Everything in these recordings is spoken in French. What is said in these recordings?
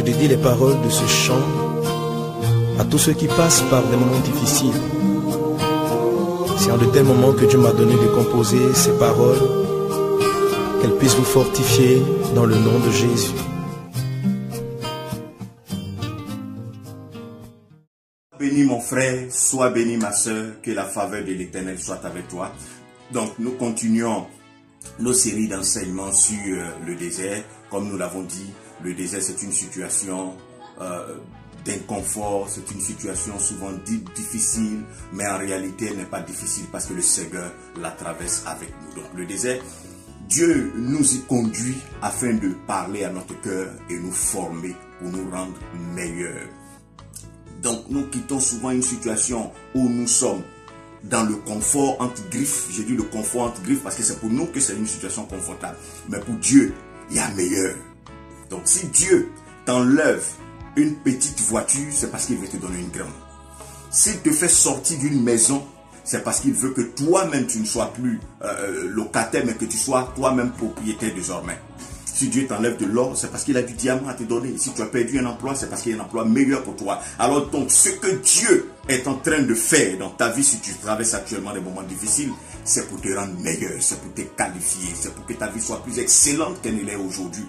je dédie les paroles de ce chant à tous ceux qui passent par des moments difficiles. C'est en de tels moments que Dieu m'a donné de composer ces paroles, qu'elles puissent vous fortifier dans le nom de Jésus. Béni mon frère, sois béni ma soeur, que la faveur de l'Éternel soit avec toi. Donc nous continuons nos séries d'enseignements sur le désert. Comme nous l'avons dit, le désert c'est une situation d'inconfort, c'est une situation souvent dite difficile, mais en réalité elle n'est pas difficile parce que le Seigneur la traverse avec nous. Donc le désert, Dieu nous y conduit afin de parler à notre cœur et nous former pour nous rendre meilleurs. Donc nous quittons souvent une situation où nous sommes dans le confort entre griffes. J'ai dit le confort entre griffes parce que c'est pour nous que c'est une situation confortable. Mais pour Dieu, il y a meilleur. Donc si Dieu t'enlève une petite voiture, c'est parce qu'il veut te donner une grande. S'il te fait sortir d'une maison, c'est parce qu'il veut que toi-même tu ne sois plus locataire, mais que tu sois toi-même propriétaire désormais. Si Dieu t'enlève de l'or, c'est parce qu'il a du diamant à te donner. Si tu as perdu un emploi, c'est parce qu'il y a un emploi meilleur pour toi. Alors donc, ce que Dieu est en train de faire dans ta vie, si tu traverses actuellement des moments difficiles, c'est pour te rendre meilleur, c'est pour te qualifier, c'est pour que ta vie soit plus excellente qu'elle ne l'est aujourd'hui.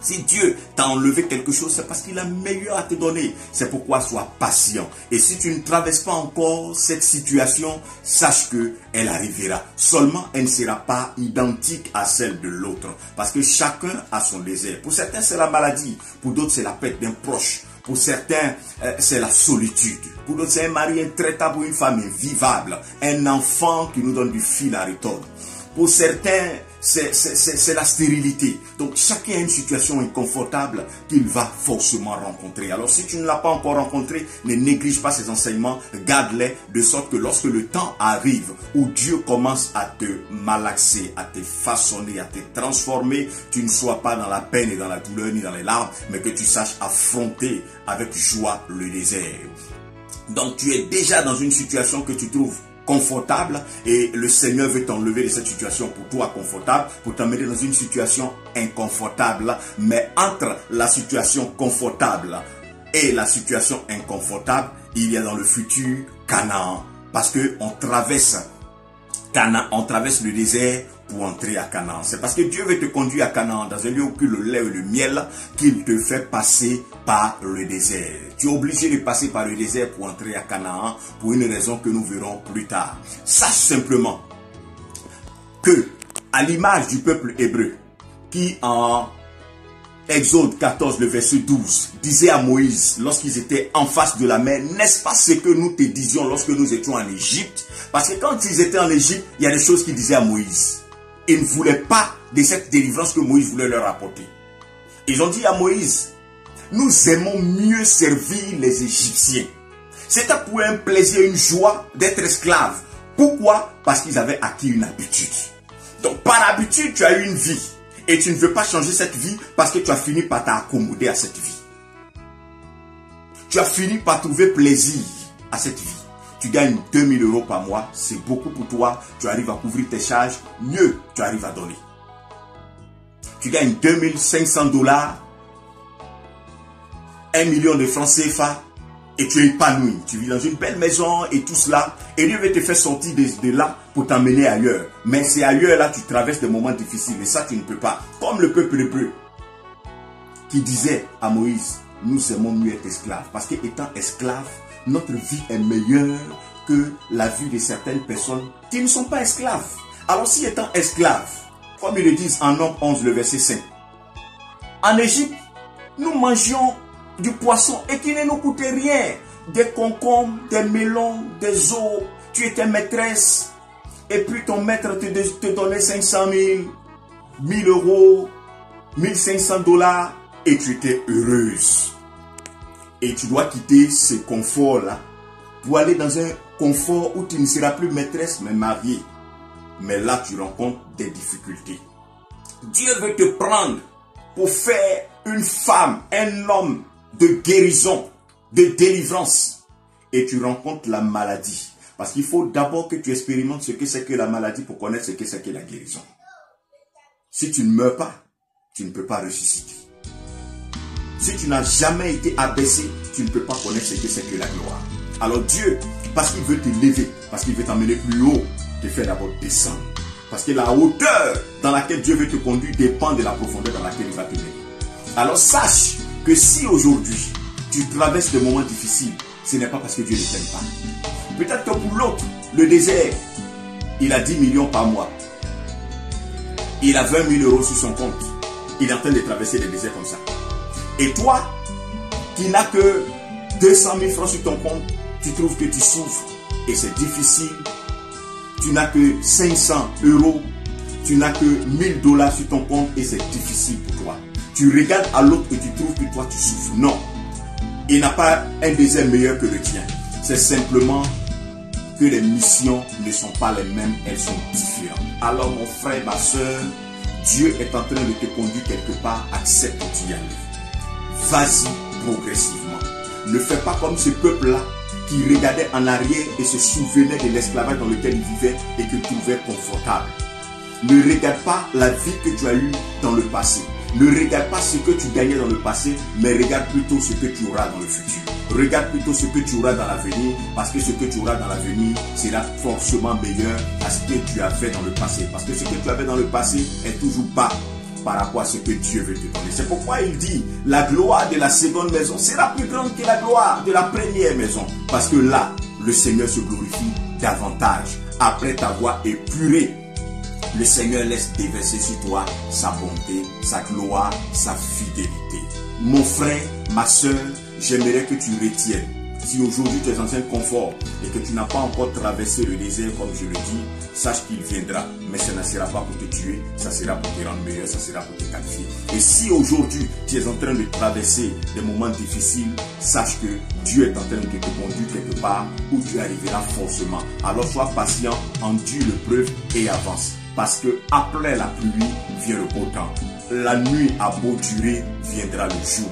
Si Dieu t'a enlevé quelque chose, c'est parce qu'il a meilleur à te donner. C'est pourquoi sois patient. Et si tu ne traverses pas encore cette situation, sache que elle arrivera. Seulement, elle ne sera pas identique à celle de l'autre. Parce que chacun a son désert. Pour certains, c'est la maladie. Pour d'autres, c'est la perte d'un proche. Pour certains, c'est la solitude. Pour d'autres, c'est un mari intraitable ou une femme invivable. Un enfant qui nous donne du fil à retordre. Pour certains, c'est la stérilité. Donc chacun a une situation inconfortable qu'il va forcément rencontrer. Alors si tu ne l'as pas encore rencontré, ne néglige pas ces enseignements, garde-les de sorte que lorsque le temps arrive où Dieu commence à te malaxer, à te façonner, à te transformer, tu ne sois pas dans la peine et dans la douleur ni dans les larmes, mais que tu saches affronter avec joie le désert. Donc tu es déjà dans une situation que tu trouves confortable et le Seigneur veut t'enlever de cette situation pour toi confortable, pour t'amener dans une situation inconfortable. Mais entre la situation confortable et la situation inconfortable, il y a dans le futur Canaan. Parce que on traverse Canaan, on traverse le désert pour entrer à Canaan. C'est parce que Dieu veut te conduire à Canaan, dans un lieu où le lait et le miel, qu'il te fait passer par le désert. Tu es obligé de passer par le désert pour entrer à Canaan, pour une raison que nous verrons plus tard. Sache simplement que, à l'image du peuple hébreu, qui en Exode 14, le verset 12, disait à Moïse, lorsqu'ils étaient en face de la mer, n'est-ce pas ce que nous te disions lorsque nous étions en Égypte? Parce que quand ils étaient en Égypte, il y a des choses qu'ils disaient à Moïse. Ils ne voulaient pas de cette délivrance que Moïse voulait leur apporter. Ils ont dit à Moïse, nous aimons mieux servir les Égyptiens. C'était pour un plaisir, une joie d'être esclaves. Pourquoi? Parce qu'ils avaient acquis une habitude. Donc par habitude, tu as eu une vie. Et tu ne veux pas changer cette vie parce que tu as fini par t'accommoder à cette vie. Tu as fini par trouver plaisir à cette vie. Tu gagnes 2000 € par mois, c'est beaucoup pour toi. Tu arrives à couvrir tes charges, mieux tu arrives à donner. Tu gagnes 2500 $, 1 million de francs CFA et tu es épanoui. Tu vis dans une belle maison et tout cela. Et Dieu veut te faire sortir de là pour t'emmener ailleurs. Mais c'est ailleurs là tu traverses des moments difficiles et ça tu ne peux pas. Comme le peuple hébreu qui disait à Moïse, nous aimons mieux être esclaves. Parce qu'étant esclaves, notre vie est meilleure que la vie de certaines personnes qui ne sont pas esclaves. Alors si étant esclaves, comme ils le disent en Nombre 11, le verset 5, en Égypte, nous mangions du poisson et qui ne nous coûtait rien. Des concombres, des melons, des œufs. Tu étais maîtresse et puis ton maître te donnait 500 000, 1000 €, 1500 $ et tu étais heureuse. Et tu dois quitter ce confort-là pour aller dans un confort où tu ne seras plus maîtresse mais mariée. Mais là, tu rencontres des difficultés. Dieu veut te prendre pour faire une femme, un homme de guérison, de délivrance. Et tu rencontres la maladie. Parce qu'il faut d'abord que tu expérimentes ce que c'est que la maladie pour connaître ce que c'est que la guérison. Si tu ne meurs pas, tu ne peux pas ressusciter. si tu n'as jamais été abaissé, tu ne peux pas connaître ce que c'est que la gloire. Alors Dieu, parce qu'il veut t'élever, parce qu'il veut t'emmener plus haut, te fait d'abord descendre. Parce que la hauteur dans laquelle Dieu veut te conduire dépend de la profondeur dans laquelle il va te mener. Alors sache que si aujourd'hui tu traverses des moments difficiles, ce n'est pas parce que Dieu ne t'aime pas. Peut-être que pour l'autre, le désert, il a 10 millions par mois. Il a 20 000 euros sur son compte. Il est en train de traverser des déserts comme ça. Et toi, qui n'as que 200 000 francs sur ton compte, tu trouves que tu souffres et c'est difficile. Tu n'as que 500 euros, tu n'as que 1000 $ sur ton compte et c'est difficile pour toi. Tu regardes à l'autre et tu trouves que toi tu souffres. Non, il n'a pas un désert meilleur que le tien. C'est simplement que les missions ne sont pas les mêmes, elles sont différentes. Alors mon frère, ma soeur, Dieu est en train de te conduire quelque part, accepte d'y aller. Vas-y progressivement. Ne fais pas comme ce peuple-là qui regardait en arrière et se souvenait de l'esclavage dans lequel il vivait et que trouvait confortable. Ne regarde pas la vie que tu as eue dans le passé. Ne regarde pas ce que tu gagnais dans le passé, mais regarde plutôt ce que tu auras dans le futur. Regarde plutôt ce que tu auras dans l'avenir, parce que ce que tu auras dans l'avenir sera forcément meilleur à ce que tu as fait dans le passé. Parce que ce que tu avais dans le passé est toujours bas par rapport à ce que Dieu veut te donner. C'est pourquoi il dit, la gloire de la seconde maison sera plus grande que la gloire de la première maison. Parce que là, le Seigneur se glorifie davantage. Après t'avoir épuré, le Seigneur laisse déverser sur toi sa bonté, sa gloire, sa fidélité. Mon frère, ma soeur, j'aimerais que tu retiennes. Si aujourd'hui tu es dans un confort et que tu n'as pas encore traversé le désert comme je le dis, sache qu'il viendra. Mais ça ne sera pas pour te tuer, ça sera pour te rendre meilleur, ça sera pour te qualifier. Et si aujourd'hui tu es en train de traverser des moments difficiles, sache que Dieu est en train de te conduire quelque part où tu arriveras forcément. Alors sois patient, endure l'épreuve et avance. Parce que après la pluie vient le beau temps. La nuit a beau durer, viendra le jour.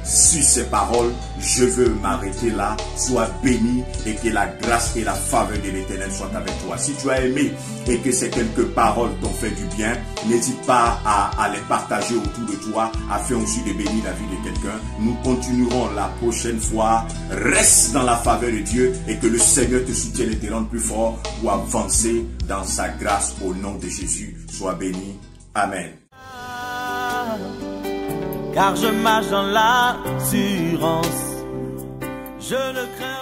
Sur ces paroles, je veux m'arrêter là. Sois béni et que la grâce et la faveur de l'Éternel soient avec toi. Si tu as aimé et que ces quelques paroles t'ont fait du bien, n'hésite pas à les partager autour de toi afin aussi de bénir la vie de quelqu'un. Nous continuerons la prochaine fois. Reste dans la faveur de Dieu et que le Seigneur te soutienne et te rende plus fort pour avancer dans sa grâce au nom de Jésus. Sois béni. Amen. Car je marche dans l'assurance, je ne crains